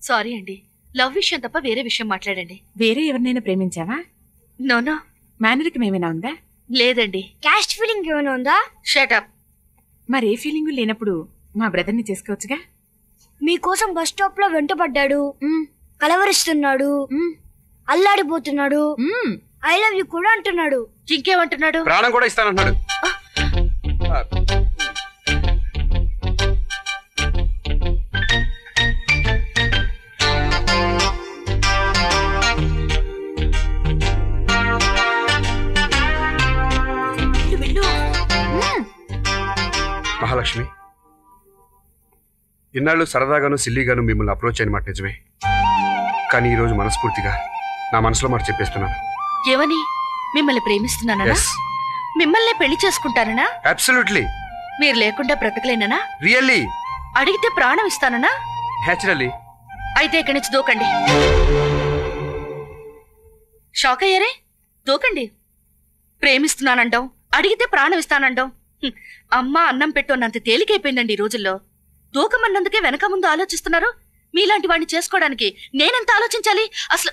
Sorry అండి, love విషయం తప్ప వేరే విషయం మాట్లాడండి. వేరే ఎవరినైనా ప్రేమించావా? నోనో. మేనరికం ఏమైనా ఉందా? లేదండి. క్యాస్ట్ ఫీలింగ్ ఏమైనా ఉందా? షటప్. మరే ఫీలింగ్ లేనప్పుడు మా బ్రదర్ని చేసుకోవచ్చుగా. మీకోసం బస్ స్టాప్ లో వెంటపడ్డాడు, కలవరిస్తున్నాడు, అల్లాడిపోతున్నాడు, ఐ లవ్ యూ కూడా అంటున్నాడు. ఇంకేమంటున్నాడు? ప్రాణం కూడా ఇస్తానంటున్నాడు. మహాలక్ష్మి, ఇన్నాళ్ళు సరదాగాను సిల్లీగాను మిమ్మల్ని అప్రోచ్ అయిన మాట నిజమే, కానీ ఈరోజు మనస్ఫూర్తిగా నా మనసులో మాట చెప్పేస్తున్నాను. ఏమని? మిమ్మల్ని ప్రేమిస్తున్నానా? మిమ్మల్ని పెళ్లి చేసుకుంటానా? అబ్సల్యూట్లీ. మీరు లేకుండా బ్రతకలేనా? రియల్లీ. అడిగితే ప్రాణం ఇస్తానా? నేచురల్లీ. అయితే ఇక్కడి నుంచి దూకండి. షాక్ అయ్యారే? దూకండి. ప్రేమిస్తున్నానంటాం, అడిగితే ప్రాణం ఇస్తానంటాం. అమ్మ అన్నం పెట్టోన్నంత తేలికైపోయిందండి ఈ రోజుల్లో. దూకమన్నందుకే వెనక ముందు ఆలోచిస్తున్నారు. మీలాంటి వాడిని చేసుకోవడానికి నేనెంత ఆలోచించాలి అసలు?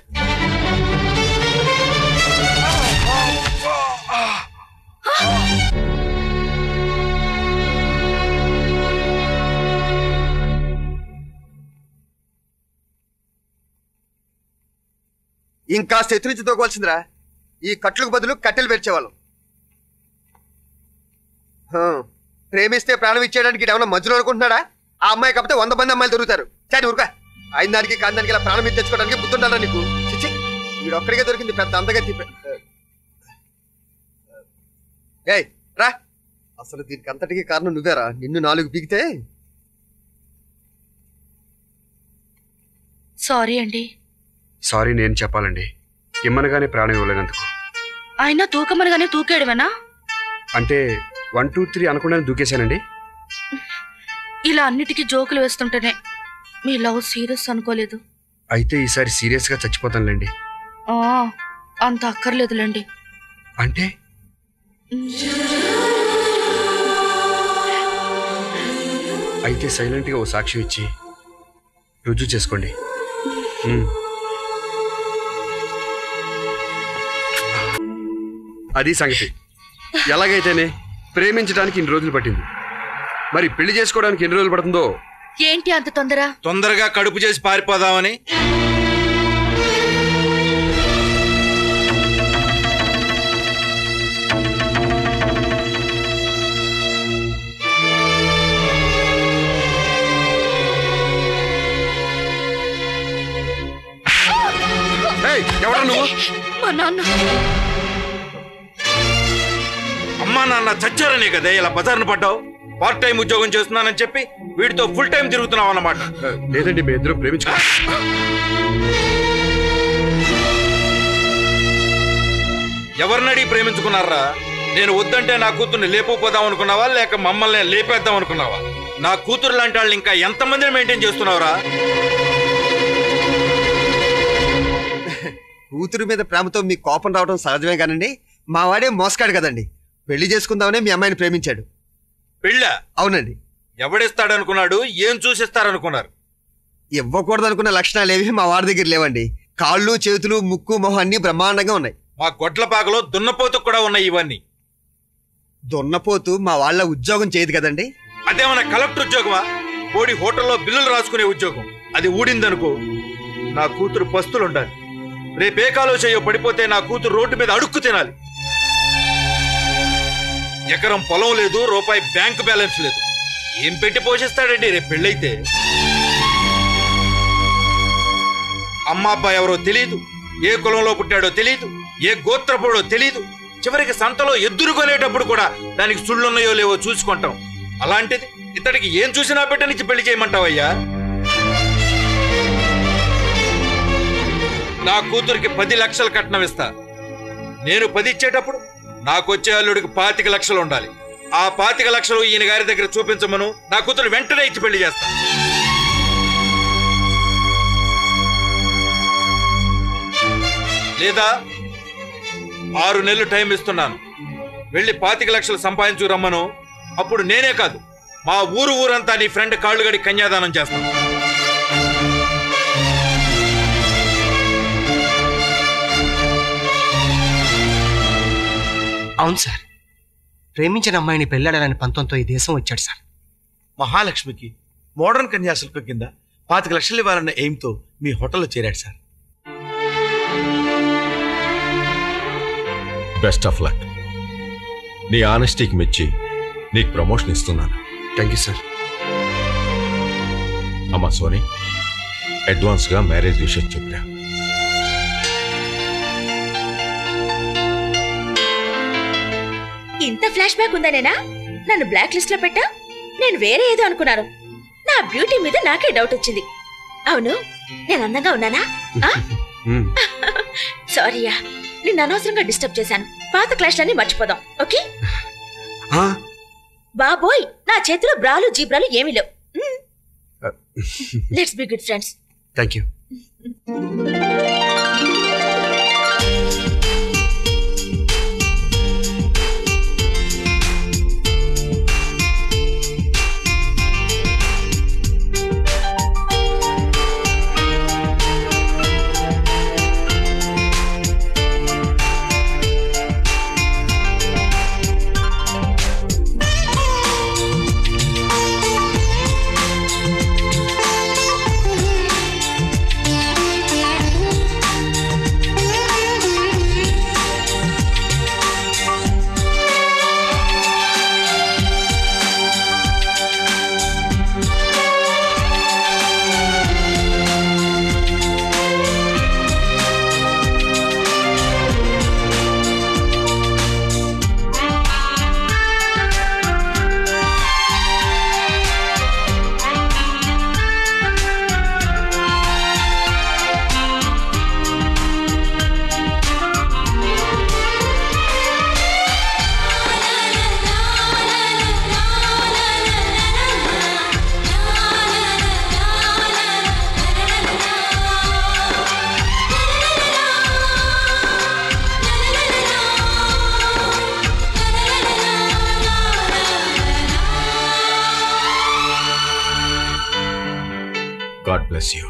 ఇంకా ఎత్తు నుంచి దూకోవాల్సిందిరా. ఈ కట్లకు బదులు కట్టెలు పెంచేవాళ్ళం. ప్రేమిస్తే ప్రాణం ఇచ్చేయడానికి ఏమన్నా మధ్యలో అనుకుంటున్నాడా? ఆ అమ్మాయి కాకపోతే 100 మంది అమ్మాయిలు దొరుకుతారు. చాని ఊరుగా అయిన దానికి కాని దానికి ఇలా ప్రాణం మీద తెచ్చుకోవడానికి బుద్ధుండాలా నీకు? చిచ్చి, వీడు ఒక్కడికే దొరికింది పెద్ద అందగత్తి. ఏయ్ రా, అసలు దీనికి అంతటికీ కారణం నువ్వేరా. నిన్ను 4 పీకితే. సారీ అండి. సారీ నేను చెప్పాలండి, ఇమ్మనగానే ప్రాణం ఇవ్వలేనందుకు. ఆయన తూకమనగానే తూకేయడమేనా? అంటే 1 2 3 అనకుండానే దూకేశానండి. ఇలా అన్నిటికీ జోకులు వేస్తుంటేనే మీ లవ్ సీరియస్ అనుకోలేదు. అయితే ఈసారి సీరియస్ గా చచ్చిపోతానులేండి. అంత అక్కర్లేదులేండి. అంటే అయితే సైలెంట్ గా ఓ సాక్ష్యం ఇచ్చి రుజువు చేసుకోండి. అది సంగతి. ఎలాగైతేనే ప్రేమించడానికి ఇన్ని రోజులు పట్టింది, మరి పెళ్లి చేసుకోవడానికి ఎన్ని రోజులు పడుతుందో. ఏంటి అంత తొందర? తొందరగా కడుపు చేసి పారిపోదామని. ఎవరా నువ్వు? మా నాన్న. అమ్మా నాన్న చచ్చారనే కదా ఇలా బజార్ను పడ్డావు? పార్ట్ టైం ఉద్యోగం చేస్తున్నానని చెప్పి వీడితో ఫుల్ టైం తిరుగుతున్నావు అన్నమాట. లేదండి, మీ ఇద్దరు ప్రేమించుకో. ఎవరినడి ప్రేమించుకున్నారా? నేను వద్దంటే నా కూతుర్ని లేపుపోదాం అనుకున్నావా, లేక మమ్మల్ని లేపేద్దాం అనుకున్నావా? నా కూతురు లాంటి వాళ్ళు ఇంకా ఎంతమందిని మెయింటైన్ చేస్తున్నావురా? కూతురు మీద ప్రేమతో మీ కోపం రావడం సహజమే కానండి. మా వాడే మోసగాడు కదండి. పెళ్లి చేసుకుందామనే మీ అమ్మాయిని ప్రేమించాడు. పెళ్ళా? అవునండి. ఎవడిస్తాడనుకున్నాడు? ఏం చూసిస్తారనుకున్నారు? ఇవ్వకూడదనుకున్న లక్షణాలు ఏవి మా వాడి దగ్గర లేవండి. కాళ్ళు చేతులు ముక్కు మొహం అన్ని బ్రహ్మాండంగా ఉన్నాయి. మా గొడ్లపాకలో దున్నపోతు కూడా ఉన్నాయి. ఇవన్నీ దున్నపోతు మా వాళ్ళ ఉద్యోగం చేయదు కదండి. అదేమన్నా కలెక్టర్ ఉద్యోగమా? బోడి హోటల్లో బిల్లులు రాసుకునే ఉద్యోగం. అది ఊడిందనుకో నా కూతురు పస్తులుండాలి. రేపే కాలో చేయో పడిపోతే నా కూతురు రోడ్డు మీద అడుక్కు తినాలి. ఎకరం పొలం లేదు, రూపాయి బ్యాంకు బ్యాలెన్స్ లేదు. ఏం పెట్టి పోషిస్తాడండి రేపు పెళ్ళైతే? అమ్మ అబ్బాయి ఎవరో తెలీదు, ఏ కులంలో పుట్టాడో తెలీదు, ఏ గోత్రపుడో తెలీదు. చివరికి సంతలో ఎద్దురు కొనేటప్పుడు కూడా దానికి సుళ్ళున్నాయో లేవో చూసుకుంటాం. అలాంటిది ఇతడికి ఏం చూసినా బిడ్డనిచ్చి పెళ్లి చేయమంటావయ్యా? నా కూతురికి 10 లక్షలు కట్నం ఇస్తా. నేను 10 ఇచ్చేటప్పుడు నాకొచ్చే అల్లుడికి 25 లక్షలు ఉండాలి. ఆ 25 లక్షలు ఈయన గారి దగ్గర చూపించమను. నా కూతురు వెంటనే ఇచ్చి పెళ్లి చేస్తా. లేదా 6 నెలలు టైం ఇస్తున్నాను. వెళ్ళి 25 లక్షలు సంపాదించు రమ్మను. అప్పుడు నేనే కాదు, మా ఊరంతా నీ ఫ్రెండ్ కాళ్ళుగడి కన్యాదానం చేస్తాను. అవును సార్, ప్రేమించిన అమ్మాయిని పెళ్ళాడాలని పంతంతో ఈ దేశం వచ్చాడు సార్. మహాలక్ష్మికి మోడర్న్ కన్యాశుల్కం కింద 25 లక్షలు ఇవ్వాలన్న ఎయిమ్తో మీ హోటల్లో చేరాడు సార్. Best of luck. నీ ఆనెస్టీకి మెచ్చి నీకు ప్రమోషన్ ఇస్తున్నాను. Thank you sir. అమ్మా సోనీ, అడ్వాన్స్గా మ్యారేజ్ విషయం చెప్పా. ఇంత ఫ్లాష్ బ్యాక్ ఉందనేనా నన్ను బ్లాక్ లిస్ట్ లో పెట్టా? నేను వేరే ఏదో అనుకున్నాను. నా బ్యూటీ మీద నాకే డౌట్ వచ్చింది. అవును, నేను అందంగా ఉన్నానా? సారీయా, నిన్ను అనవసరంగా డిస్టర్బ్ చేశాను. పాత క్లాష్లన్నీ మర్చిపోదాం, ఓకే? బాబోయ్, నా చేతిలో బ్రాలు జీబ్రాలు ఏమీ లేవు. Let's be good friends. Thank you. God bless you.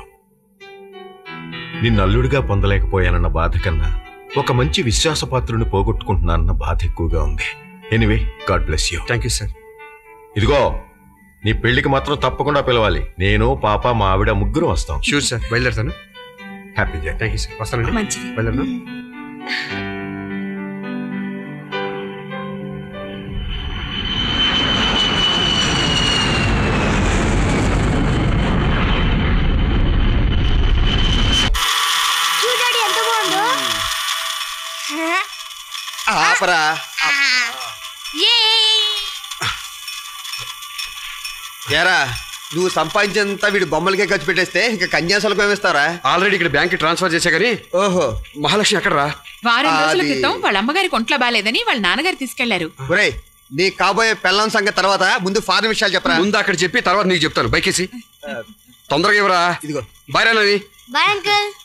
నిన్ను అల్లుడిగా పొందలేకపోయానన్న బాధ కన్నా ఒక మంచి విశ్వాసపాత్రుని పోగొట్టుకుంటున్నానన్న బాధ ఎక్కువగా ఉంది. Anyway, God bless you. Thank you sir. ఇదిగో, నీ పెళ్లికి మాత్రం తప్పకుండా పిలవాలి. నేను, పాప, మా ఆవిడ ముగ్గురు వస్తాం. షూర్ సార్, బయలుదేరుతాను. Happy day. Thank you sir. వస్తానండి. మంచిది. బయలుదేరుతాను. చూడండి ఎంత బాగుందో. ఆపరా. ఏరా, నువ్వు సంపాదించేంత వీడి బొమ్మలకే ఖర్చు పెట్టేస్తే ఇంకా కన్యాశుల్కం ఏమిస్తారా? ఆల్రెడీ ఇక్కడ బ్యాంక్ ట్రాన్స్ఫర్ చేశా కానీ. ఓహో, మహాలక్ష్మి ఎక్కడ రా? వారం రోజుల అది- క్రితం వాళ్ళ అమ్మగారికి ఒంట్లో బాలేదని వాళ్ళ నాన్నగారు తీసుకెళ్లారు. ఒరేయ్, నీ కాబోయే పెళ్ళం సంగతి తర్వాత ముందు ఫారెన్ విషయాలు చెప్పరా. ముందు అక్కడ చెప్పి తర్వాత నీకు చెప్తాను. బైకేసి తొందరగా ఇవ్వరా. ఇదిగో. బాయ్ రా నవి. Bye uncle.